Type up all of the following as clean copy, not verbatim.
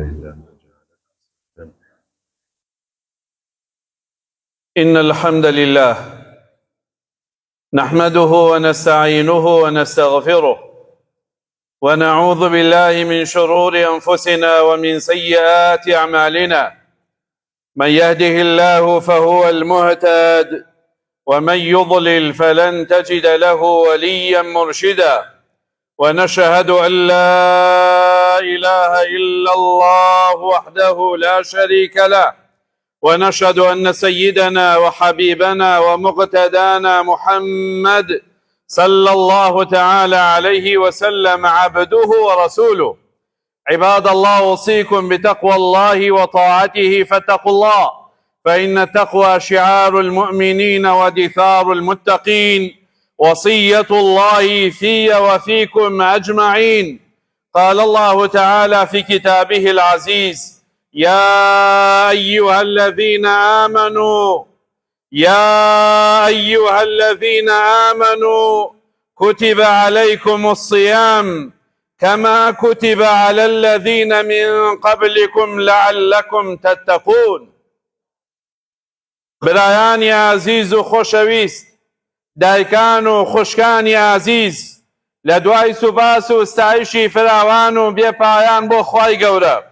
إلا ما جعلك. إن الحمد لله نحمده ونستعينه ونستغفره ونعوذ بالله من شرور أنفسنا ومن سيئات أعمالنا. من يهده الله فهو المهتد ومن يضلل فلن تجد له وليا مرشدا. ونشهد أن لا إله إلا الله وحده لا شريك له، ونشهد أن سيدنا وحبيبنا ومقتدانا محمد صلى الله تعالى عليه وسلم عبده ورسوله. عباد الله، أوصيكم بتقوى الله وطاعته، فاتقوا الله، فإن التقوى شعار المؤمنين ودثار المتقين، وصية الله في وفيكم أجمعين. قال الله تعالى في كتابه العزيز: يا أيها الذين آمنوا كتب عليكم الصيام كما كتب على الذين من قبلكم لعلكم تتقون. برایانی عزیز و خۆشەویست، دایکان و خوشکانی عزیز، لە دوای سوپاس و ستایشی فراوان و بێپایان بۆ خوای گەورە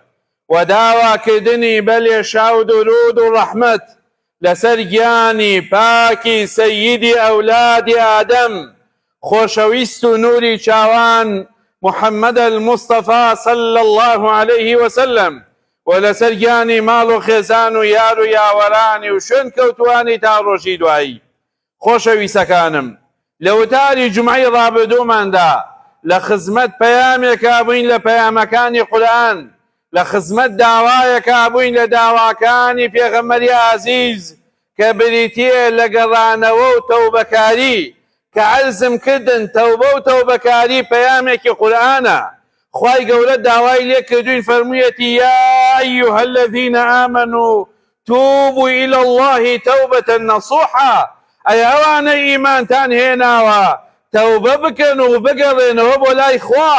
و داواکردنی بەلێشا و درود و ڕەحمەت لەسەر گیانی پاکی سەییدی ئەولادی ئادەم، خۆشەویست و نوری چاوان محەممەد المستەفا صلی الله عليه وسلم، و لەسەر گیانی ماڵ و خێزان و یار و یاوەرانی و شوێن کەوتوانی تا ڕۆژی دوایی. خۆشەویستەکانم، لە وتاری جومعەی ڕابردووماندا لە خزمەت پەیامێکا بووین لە پەیامەکانی قورئان، لە خزمەت داوایەکا بووین لە داواکانی پێغەمبەری عەزیز کە بریتیە لە گەڕانەوە و تەوبەکاری، کە عەرزم کردن تەوبە و تەوبەکاری پەیامێکی قورئانە. خوای گەورە داوای لێ کردوین، فەرموویەتی: یا ئەیها الذین آمنوا توبوا إلى الله توبة نصوحا. ئەی ئەوانە ئیمانتان هێناوە، تەوبە بکەن و بگەڕێنەوە بۆ لای خوا.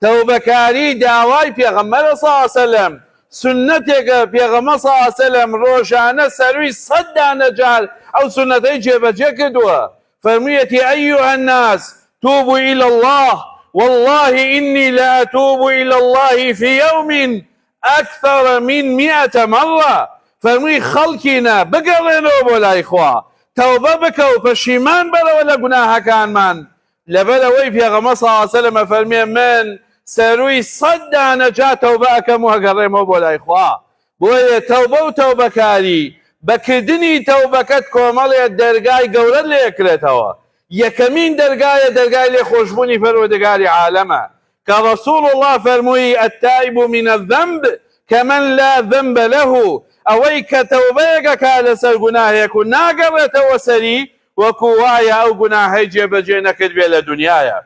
تەوبەکاری داوای پێغەمبەرە صلی الله علیه وسلم، سنەتێکە پێغەمبەر صلی الله علیه وسلم ڕۆژانە سەروی 100 دانە جار ئەو سنەتەی جێبەجێ کردووە. فەرموویەتی: ئەیها الناس توبوا إلى الله والله إني لأتوب إلى الله في يوم أكثر من 100 مرة. فەرمووی خەڵکینە بگەڕێنەوە بۆ لای خوا، تەوبە بکە و پەشیمان بەرەوە لە گوناهەکانمان. لەبەرەوەی پێغەمبەر صلی الله علیه وسلم فەرمێ: من سەروی 100 دانە جا تەوبە ئەکەم و هەگەڕێمەوە بۆ لای خوا. بۆیە تەوبە و تەوبەکاری بەکردنی تەوبەکەت کۆمەڵێ دەرگای گەورە لێکرێتەوە. یەکەمین دەرگایە دەرگای لێخۆشبوونی پەروەردگاری عالەمە، کە ڕەسوول الله فەرمووی: التائب من الذنب كمن لا ذنب له. ئەوەی کە تەوبەیەکەکا لەسەر گوناهێک و ناگەڕێتەوە سەری، وەکو وایە ئەو گوناهەی جێبەجێ نەکردبێ لە دنیایە.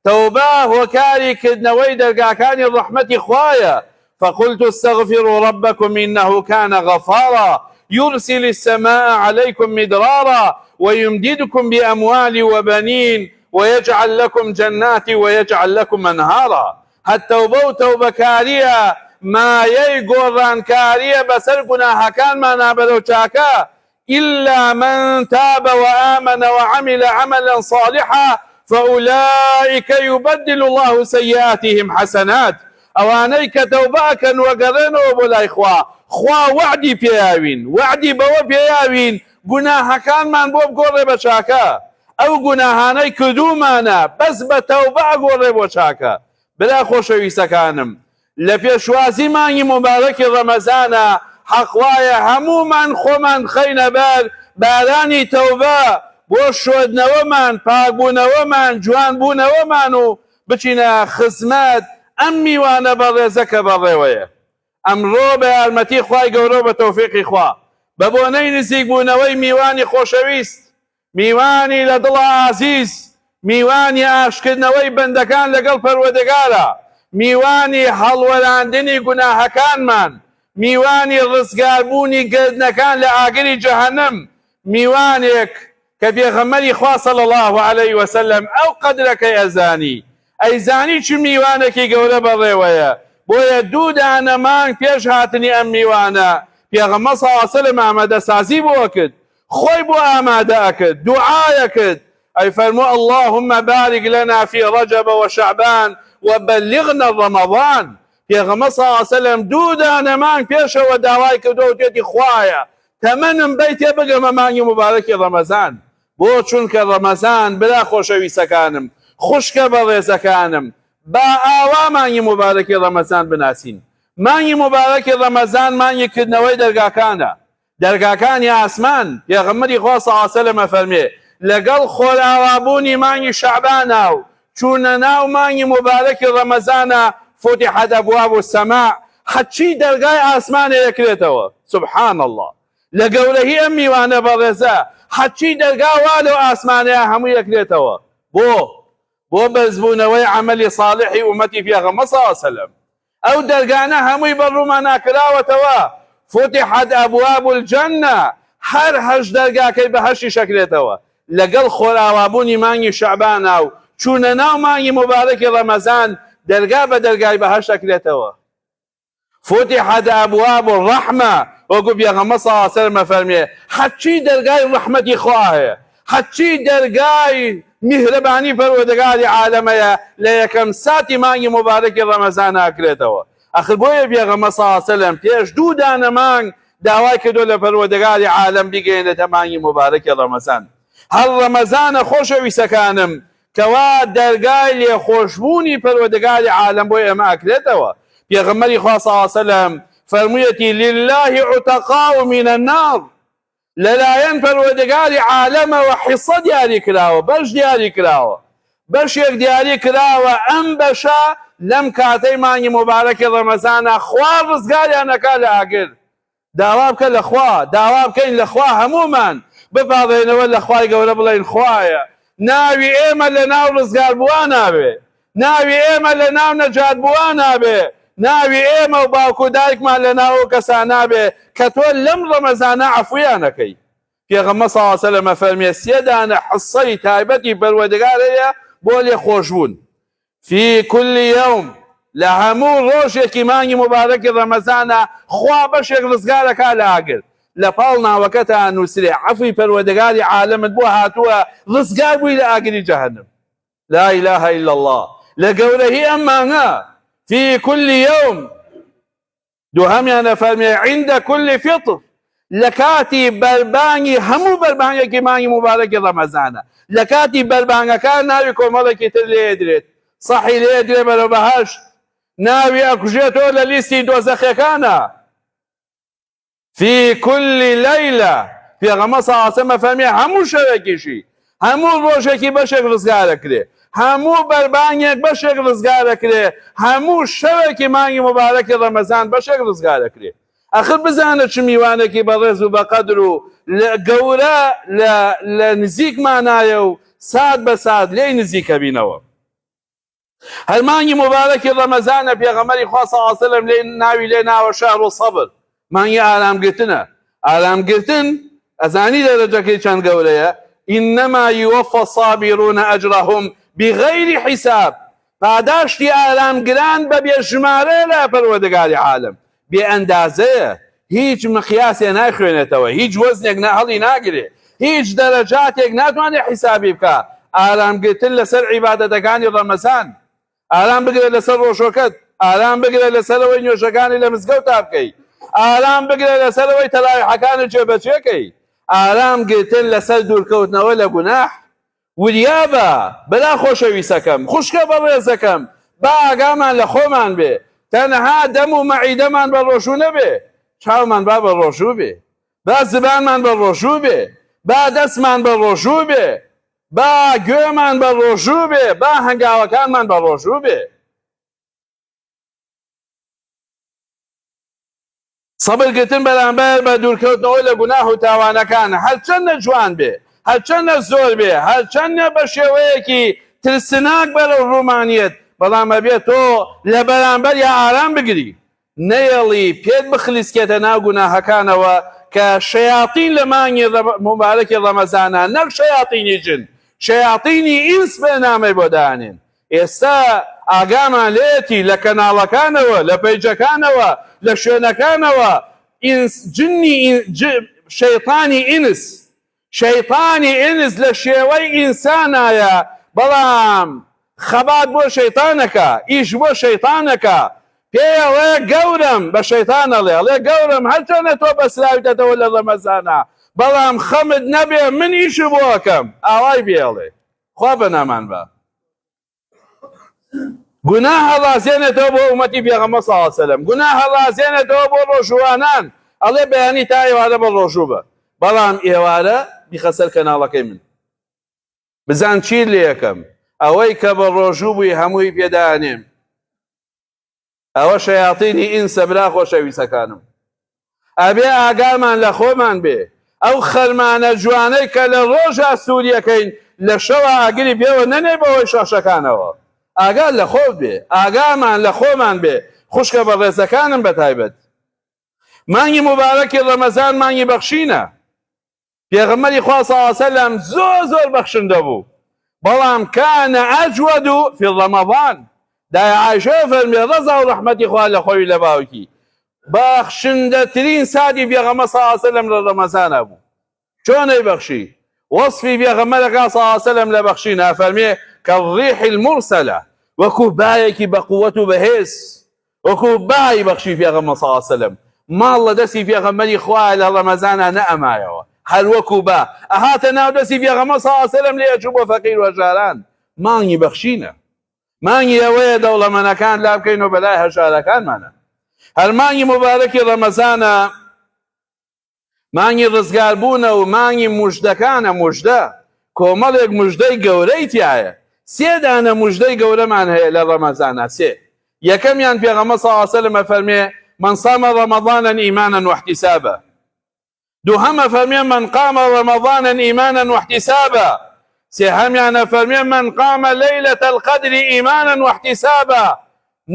تەوبە هۆکاری کردنەوەی دەرگاکانی ڕەحمەتی خوایە. فقلت استغفروا ربكم إنه كان غفارا يرسل السماء عليكم مدرارا ويمددكم بأموال وبنين ويجعل لكم جنات ويجعل لكم أنهارا. التوبة توبەکاریە مایەی گۆڕانکاریە بەسەر گوناهەکانمان بەرەو چاکە. إلا من تاب وآمن وعمل عملا صالحا فأولئك يبدل الله سيئاتهم حسنات. ئەوانەی کە تەوبە ئەکەن وەگەڕێنەوە بۆ لای خوا، خوا وعدی پێیاوین، وعدی بەوە پێیاوین گوناهەکانمان بۆ بگۆڕێ بە چاکە. ئەو گوناهانەی کردومانە بەس بە تەوبە ئەگۆڕێ بۆ چاکە. برا خۆشەویستەکانم، لە پێشوازی مانگی مبارەکی ڕەمەزانە حەق وایە هەموومان خۆمان خەینە بەر بارانی تەوبە بۆ شۆدنەوەمان، پاکبوونەوەمان، جوانبوونەوەمان و بچینە خزمەت ئەم میوانە بەڕێزە کە بەڕێوەیە. ئەمڕۆ بە یارمەتی خوای گەورە بە تەوفیقی خوا بە بۆنەی نزیکبوونەوەی میوانی خۆشەویست، میوانی لە دڵە عەزیز، میوانی ئاشکردنەوەی بەندەکان لەگەڵ پەروەردگارە، میوانی هەڵوەراندنی گوناهەکانمان، میوانی ڕزگاربوونی گردنەکان لە ئاگری جەهەنەم، میوانێک کە پێغەمبەری خوا صلی الله عليه وسلم ئەو قەدرەکەی ئەزانی، ئەیزانی چ میوانێکی گەورە بەڕێوەیە. بۆیە دوو دانە مانگ پێش هاتنی ئەم میوانە پێغەمبەر صلی الله علیه و سلم ئامادەسازی بۆ کرد، خۆی بۆ ئامادە ئەکرد، دوعایە کرد، ئەی فەرموو اللهم بارك لنا في رجب وشعبان وبلغنا رمضان. پێغەمبەر صلی الله علیه و سلم دوو دانە مانگ پێشەوە داوای کردەوە وتێتی خوایە تەمەنم بەی تێ بگەمە مانگی مبارەکی ڕەمەزان، بۆ چونکە ڕەمەزان برا خۆشەویستەکانم، خوشکە بە ڕێزەکانم، با ئاوا مانگی مبارەکی ڕەمەزان بناسین. مانگی مبارەکی ڕەمەزان مانگی کردنەوەی دەرگاکانە، دەرگاکانی ئاسمان. پێغەمبەری خوا صلی الله علیه و سلم ئەفەرمێ لەگەڵ خۆراوابوونی مانگی شەعبانە و چوونە ناو مانگی مبارەکی ڕەمەزانە فتحت أبواب السماء، حچی دەرگای ئاسمانە یەکرێتەوە. سبحان الله، لە گەورەی ئەم میوانە بەڕێزە حچی دەرگا وا لەو ئاسمانەیە هەموو یەکرێتەوە. بۆ بەرزبوونەوەی عەمەلی صالحی ئومەتی پێغەمبەر صلی الله علیه و سلم. ئەو دەرگانە هەمووی بەڕوومان ناکراوەتەوە. فتحت أبواب الجنة، هەر هەش دەرگاکەی بەهەشتی شەکرێتەوە لەگەڵ خۆراوابوونی مانگی شەعبانە و چوونە ناو مانگی مبارەکی ڕەمەزان دەرگا بە دەرگای بەهەشت ئەکرێتەوە. فتحت أبواب الرحمة، وەکو پێغەمبەر صلی الله علیه و سلم ئەفەرمێ حەچی دەرگای ڕەحمەتی خوا هەیە، حەچی دەرگای میهرەبانی پەروەردگاری عالەمەیە لە یەکەم ساتی مانگی مبارەکی ڕەمەزان ئاکرێتەوە. ئەخر بۆیە پێغەمبەر صلی الله علیه و سلم پێش دوو دانە مانگ داوای کردو لە پەروەردگاری عالەم بیگەێنێتە مانگی مبارەکی ڕەمەزان. هەر ڕەمەزانە خۆشەویستەکانم کەوا دەرگای لێخۆشبوونی پەروەردگاری عالەم بۆ ئێمە ئەکرێتەوە. پێغەمبەری خوا صلی الله علیه و سلم فەرموویەتی لله عتقاء من النار، لەلایەن پەروەردگاری عالەمەوە حیسە دیاری کراوە، بەش دیاری کراوە، بەشێک دیاری کراوە. ئەم بەشە لەم کاتەی مانگی مبارەکی ڕەمەزانە خوا ڕزگاریان ئەکا لە ئاگر. داوا بکە لە خوا، داوا بکەین لە خوا هەموومان بپاڕێنەوە لە خوای گەورە بڵێین خوایە ناوی ئێمە لە ناو ڕزگار بووان نابێ، ناوی ئێمە لە ناو نەجات بووان نابێ، ناوی ئێمە و باوکو دایکمان لە ناو کەسان نابێ کە تۆ لەم ڕەمەزانە عەفویانەکەی. پێغەمبەر صلی الله علیه و سلم ئەفەرمێ سێ دانە حسەی تایبەتی پەروەردگار هەیە بۆ لێخۆشبوون. في كل يوم، لە هەموو ڕۆژێکی مانگی مبارەکی ڕەمەزانە خوا بەشێک ڕزگارەکا لە ئاگر. لە پاڵ ناوەکەتان نووسرێ عەفوی پەروەردگاری عالەمت بۆ هاتووە ڕزگار بووی لە ئاگری جەهەنەم. لا إله إلا الله. لە گەورەی ئەم مانگە في كل يوم، دووهەمیان ئەفەرمێ عند كل فطر، لە کاتی بەربانگی هەموو بەربانگێکی مانگی مبارەکی ڕەمەزانە، لە کاتی بەربانگەکان ناوی کۆمەڵێکی تر لێدرێت، سەحی لێدرێ بەرەو بەهەشت، ناوی ئەکوژێتەوە لە لیستی دۆزەخەکانە. في كل ليلة، پێغەمبەر صلی الله علیه و سلم ئەفەرمێ هەموو شەوێکیشی، هەموو ڕۆژێکی بەشێک ڕزگارەکرێ، هەموو بەربانگێک بەشێک ڕزگارەکرێ، هەموو شەوێکی مانگی مبارەکی ڕەمەزان بەشێک ڕزگارەکرێ. ئەخر بزانە چ میوانێکی بەڕێز و بەقەدر و گەورە لە نزیکمانایە و سات بە سات لێی نزیکە بینەوە. هەر مانگی مبارەکی ڕەمەزانە پێغەمبەری خوا صلی الله علیه و سلم ناوی لێ ناوە شەهر الصەبر، مانگی ئارامگرتنە. ئارامگرتن ئەزانی دەرەجەکەی چەند گەورەیە. إنما يوفى الصابرون أجرهم بغير حساب، پاداشتی ئارامگران بە بێژمارە لە پەروەردگاری عالەم، بێ ئەندازەیە، هیچ مقیاسێ نایخوێنێتەوە، هیچ وەزنێک هەڵی ناگرێ، هیچ دەرەجاتێک ناتوانێت حیسابی بکە. ئارامگرتن لەسەر عیبادەتەکانی ڕەمەزان، ئارام بگرێت لەسەر ڕۆژۆکەت، ئارام بگرێت لەسەرەوەی نوێژەکانی لە مزگەوتا بکەیت، ئارام بگرێت لەسەرەوەی تەراویحەکانت جێبەجێکەی، ئارام گرتن لەسەر دوورکەوتنەوە لە گوناح. وریابە بەلا خۆشەویستەکەم، خوشکە بە ڕێزەکەم، با ئاگامان لە خۆمان بێ، تەنها دەم و مەعیدەمان بە ڕۆژوو نەبێ، چاومان با بە ڕۆژوو بێ، با زبانمان بە ڕۆژوو بێ، با دەستمان بە ڕۆژوو بێ، با گوێمان بە ڕۆژوو بێ، با هەنگاوەکانمان بە ڕۆژوو بێ. سەبرگرتن بەرامبەر بە دوورکەوتنەوە لە گوناح و تاوانەکان هەرچەندە جوان بێ، هەرچەندە زۆر بێ، هەرچەندە بە شێوەیەکی ترسناک بەرەو ڕوومانیەت، بەڵام ئەبێت تۆ لە بەرامبەر یا ئارام بگری، نەیەڵی پێت بخلیسکێتە ناو گوناحەکانەوە کە شەیاطین لە مانگی مبارەکی ڕەمەزانە، نەک شەیاطینی جن، شەیاطینی ئینس بێنامەی بۆ دانێن. ئێستا ئاگامان لێتی لە کەناڵەکانەوە لە پەیجەکانەوە لە شوێنەکانەوە شەیطانی ئینس لە شێوەی ئینسانایە بەڵام خەبات بۆ شەیطانەکە ئیش بۆ شەیطانەکە پێڵێ گەورم بە شەیطانەڵێ ئەڵێ گەورم هەرچەنە تۆ بەسراویتەوە لە ڕەمەزانە بەڵام خەمت نەبێ من ئیش بۆ ئەکەم ئاوای بێڵێ خوا بەنامان بە گوناه هەڵازێنێتەوە بۆ ئومەتی پێغەمبەر صلی الله علیه وسلم گوناه هەڵازێنێتەوە بۆ ڕۆژوانان ئەڵێ بەیانی تا ئێوارە بە ڕۆژوو بە بەڵام ئێوارە بیخە سەر کەناڵەکەی من بزان چی لێ یەکەم ئەوەی کە بە ڕۆژوو بووی هەمووی پێدانێم ئەوە شەیاطینی ئینسە برا خۆشەویستەکانم ئەبێ ئاگامان لە خۆمان بێ ئەو خەرمانە جوانەی کە لە ڕۆژە سووریەکەین لە شەوە ئاگری بێوە نەنێ بەوەی شاشەکانەوە ئاگال لە خۆت بێ ئاگامان لە خۆمان بێ خوشکە بە ڕێزەکانم بەتایبەت مانگی مبارەکی ڕەمەزان مانگی بەخشینە پێغەمبەری خوا صلی الله علیه وسلم زۆر بەخشندە بوو بەڵام کانە ئەجوەد فی ڕەمەضان دای عایشە فەرمێ ڕەزا و ڕەحمەتی خوا لە خۆی لە باوکی بەخشندەترین سادی پێغەمبەر صلی الله علیه وسلم لە ڕەمەزانە بوو چۆنەی بەخشی وەصفی پێغەمبەرەکە صلی الله علیه وسلم لە بەخشینە فەرمێ كالريح المرسلة وكو بايكي بقوته بهيس وكو باي بخشي في غمة صلى الله عليه وسلم ما الله دسي في غمة إخوة إلى رمضان نأمايا هل وكو با أهاتنا دسي في غمة صلى الله عليه وسلم ليجوب فقير وجاران ماني بخشينا ماني يوية دولة من كان لا بكينو بلايها شارة كان مانا هل ماني مبارك رمضان ماني رزقار بونا وماني مجدكان مجده كومالك مجدي قوريتي سێ دانە موژدەی گەورەمان هەیە لە ڕەمەزانە سێ یەکەمیان پێغەمبەر صلی الله علیه وسلم فەرمێ من صام رمضانا ایمانا واحتسابا دووهەمە فەرمێ من قام رمضانا ایمانا واحتسابا سێهەمیانە فەرمێ من قام ليلة القدر ایمانا واحتسابا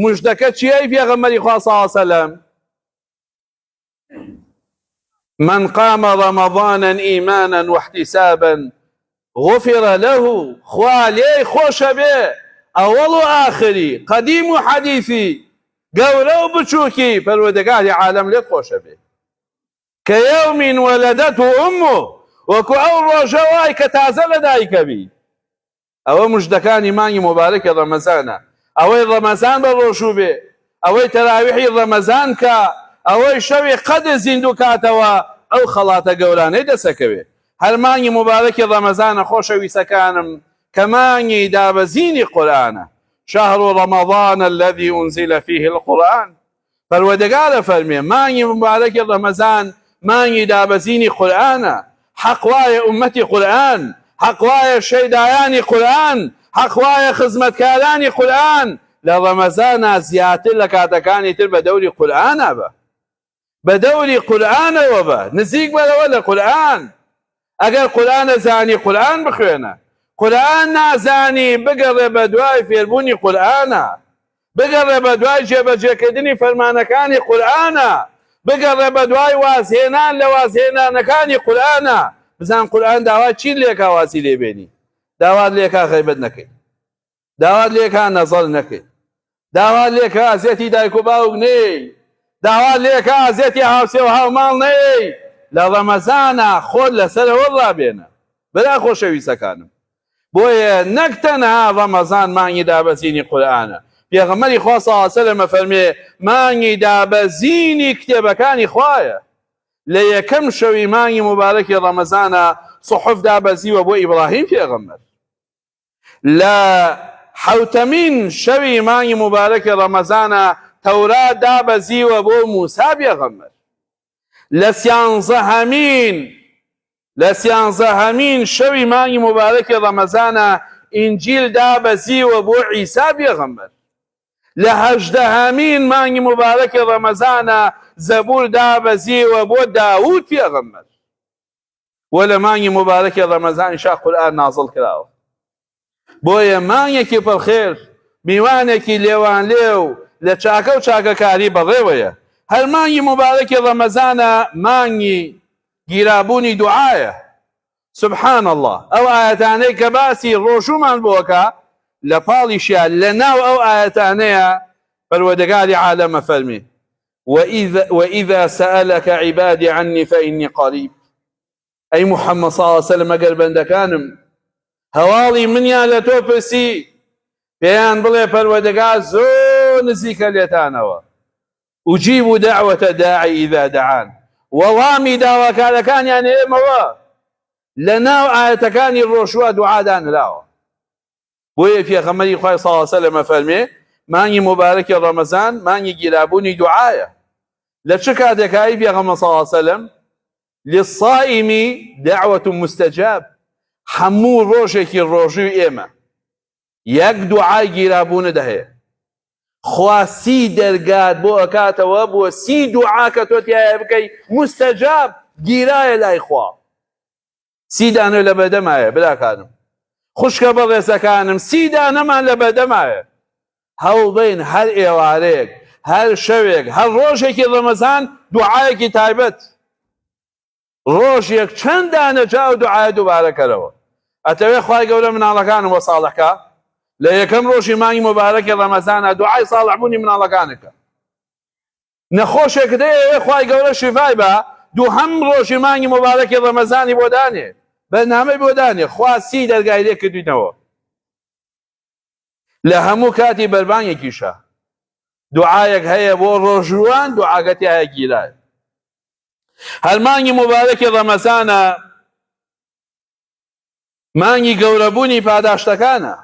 موژدەکە چیەی پێغەمبەری خوا صلی الله علیه وسلم من قام رمضانا ایمانا واحتسابا غفر له خوالي خوش به اول و آخری قدیم و حدیثی گەورە و بچووکی پەروەردگاری عالم لێت خۆشە بێ کە یوم ولدته امه وەکو ئەو ڕۆژە وای کە تازە لە دایکەبی ئەوە موژدەکانی مانگی مبارەکی ڕەمەزانە ئەوەی ڕەمەزان بە ڕۆژوو بێ ئەوەی تەراویحی ڕەمەزان کە ئەوەی شەوی قەدر زیندوو کاتەوە ئەو خەڵاتە گەورانەی دەسەکەوێ هەر مانگی مبارەکی ڕەمەزانە خۆشەویستەکانم کە مانگی دابەزینی قورئانە شهر رمضان الذي أنزل فيه القرآن پەروەردگارە فەرمێ مانگی مبارەکی ڕەمەزان مانگی دابەزینی قورئانە حەق وایە ئومەتی قورئان حەق وایە شەیدایانی قورئان حەق وایە خزمەتکارانی قورئان لە ڕەمەزانە زیاتر لە کاتەکانی تر بە دەوری قورئانە بە بە دەوری قورئانەوە بە نزیک بەرەوە لە قورئان ئەگەر قورئان نەزانی قورئان بخوێنە قورئان نازانی بگەڕێ بە دوای فێربوونی قورئانە بگەڕێ بە دوای جێبەجێکردنی فەرمانەکانی قورئانە بگەڕێ بە دوای وازهێنان لە وازهێنانەکانی قورئانە بزان قورئان داوای چی لێکا واسی لێبێنی داوات لێکا غیبەت نەکەی داوات لێکا نەزەڵ نەکەی داوات لێکا ئازێتی دایک و باوک نەی داوات لێکا ئازێتی هاوسێ و هاوماڵ نەی لە ڕەمەزانە خۆت لەسەرەوە ڕابێنە برا خۆشەویستەکانم بۆیە نەک تەنها ڕەمەزان مانگی دابەزینی قورئانە پێغەمبەری خوا صلی الله علیه وسلم فەرمێ مانگی دابەزینی کتێبەکانی خوایە لە یەکەم شەوی مانگی مبارەکی ڕەمەزانە سوحوف دابەزیوە بۆ ئیبراهیم پێغەمبەر لە حەوتەمین شەوی مانگی مبارەکی ڕەمەزانە تەورات دابەزیوە بۆ موسا پێغەمبەر لە سیانزەهەمین شەوی مانگی مبارەکی ڕەمەزانە ئینجیل دابەزیوە بۆ عیسا پێغەمبەر لە هەژدەهەمین مانگی مبارەکی ڕەمەزانە زەبور دابەزیوە بۆ داوود پێغەمبەر وە لە مانگی مبارەکی ڕەمەزان شا قورئان نازڵ کراوە بۆیە مانگێکی پڕخێر میوانێکی لێوان لێو لە چاکە و چاکەکاری بەڕێوەیە هەر مانگی مبارەکی ڕەمەزانە مانگی گیرابوونی دوعایە سبحان الله ئەو ئاەتانەی کە باسی ڕۆژوومان بۆکە لە پاڵیشیان لە ناو ئەو ئاەتانەیە پەروەردگاری عالەمە فەرمێ وإذا سألك عبادي عني فإني قريب. أي محمد صلى الله عليه وسلم أقل بندكانم هواڵی منیان لە تۆ پرسی پێیان بڵێ پەروەردگار زۆر نزیکە لێتانەوە ئوجیب دعوة داعی إذا دعان. وەڵامی داواکارەکانیان ئێمەوە لە ناو ئاەتەکانی ڕۆژوە دوعادانراوە. بۆیە پێغەمبەری خوای صلی الله علیه و سلم فەرمێ مانگی مبارەکی ڕەمەزان مانگی گیرابوونی دوعایە. لە چ کاتێکایی پێغەمبەر صلی الله علیه و سلم للصائم دعوة مستجاب. هەموو ڕۆژێکی ڕۆژووی ئێمە یەک دوعای گیرابوونت هەیە. خوا سی دەرگات بۆ ئەکاتەوە بۆ سی دوعا کە تۆ تایە بکەی مستەجاب گیرایە لای خوا. سی دانە لە بەردەمایە براکانم خوشکە بەڕێزەکانم، سی دانەمان لە بەردەمایە. هەوڵبین هەر ئێوارەیەک هەر شەوێک هەر ڕۆژێکی ڕەمەزان دوعایەکی تایبەت ڕۆژێک چەند دانە جا و دوعایە دووبارەکەرەوە. ئەتەوێ خوای گەورە مناڵەکانم وە ساڵحکە لە یەکەم ڕۆژی مانگی مبارەکی ڕەمەزانە دوعای ساڵحبوونی مناڵەکانەکە. نەخۆشێکت هەیە خوای گەورە شیفای بە دووهەم ڕۆژی مانگی مبارەکی ڕەمەزانی بۆ دانێ بەرنامەی بۆ دانێ خوا سی دەرگای لێ کردوینەوە. لە هەموو کاتی بەربانگێکیشە دوعایەک هەیە بۆ ڕۆژوان دوعاگەتی هەیە گیرای. هەر مانگی مبارەکی ڕەمەزانە مانگی گەورەبوونی پاداشتەکانە.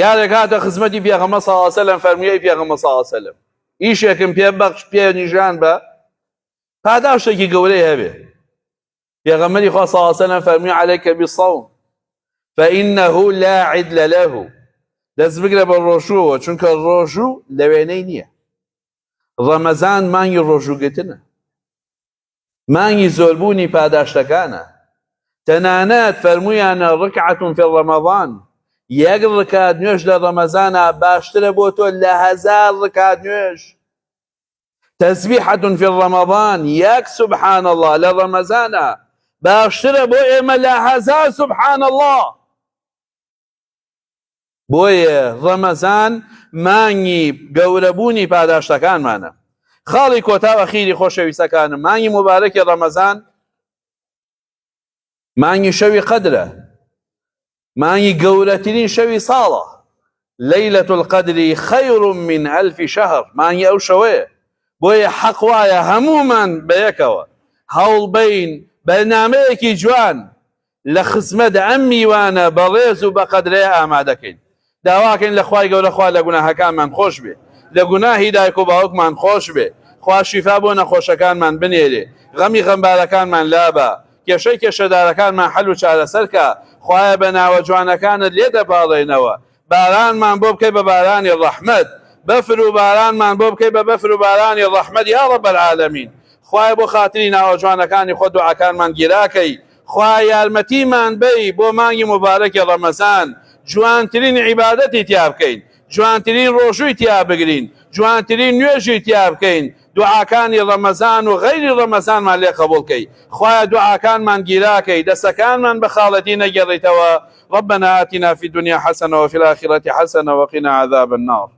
یارێک هاتە خزمەتی پێغەمبەر صلی الله علیه و سلم فەرموویەی پێغەمبەر صلی الله علیه و سلم ئیشێکم پێ بەخش پێ نیژان بە پاداشتێکی گەورەی هەبێ. پێغەمبەری خوا صلی الله علیه و سلم فەرمووی عەلەیکە بالصوم فإنه لا عدل له. دەست بگرە بە ڕۆژووەوە چونکە ڕۆژوو لەوێنەی نییە. ڕەمەزان مانگی ڕۆژووگرتنە، مانگی زۆربوونی پاداشتەکانە. تەنانەت فەرموویانە ڕکعەة في رمضان یەک ڕکات نوێژ لە ڕەمەزانە باشترە بۆ تۆ لە 1000 ڕکات نوێژ. تەسبیحەة في رمضان یەک سبحان الله لە ڕەمەزانە باشترە بۆ ئێمە لە 1000 سبحان الله. بۆیە ڕەمەزان مانگی گەورەبوونی پاداشتەکانمانە. خاڵی کۆتاوە خیری خۆشەویستەکانم مانگی مبارەکی ڕەمەزان مانگی شەوی قەدرە، مانگی گەورەترین شەوی ساڵە. لەیلەة القەدری خەیر من ئەلف شەهر مانگی ئەو شەوەیە. بۆیە حەق وایە هەموومان بەیەکەوە هەوڵ بین بەرنامەیەکی جوان لە خزمەت ئەم میوانە بەڕێز و بەقەدرەیە ئامادەکەین. داواکەین لە خوای گەورە خوا لە گوناهەکانمان خۆش بێ، لە گوناهی دایک و باوکمان خۆش بێ، خوا شیفا بۆ نەخۆشەکانمان بنێرێ، غەمی غەمبارەکانمان لابە، کێشەی کێشەدارەکانمان حەل و چارەسەرکە. خوایە بە ناوە جوانەکانت لێ دەپاڵێنەوە. بارانمان بۆ بکەی بە بارانی ڕەحمەت، بەفر و بارانمان بۆ بکەی بە بەفر و بارانی ڕەحمەت یا ڕەب العالەمین. خوایە بۆ خاتری ناوە جوانەکانی خۆ دوعاکانمان گیراکەی. خوای یارمەتیمان بەی بۆ مانگی مبارەکی ڕەمەزان جوانترین عیبادەتی تیا بکەین، جوانترین ڕۆژووی تیا بگرین، جوانترین نوێژی تیا بکەین. دوعاکانی ڕەمەزان و غەیری ڕەمەزانمان لێ قبوڵکەی. خوایە دوعاکانمان گیراکەی، دەستەکانمان بە خاڵەتی نەگەڕیتەوە. ربنا آتنا في الدنيا حسنة وفي الآخرة حسنة وقنا عذاب النار.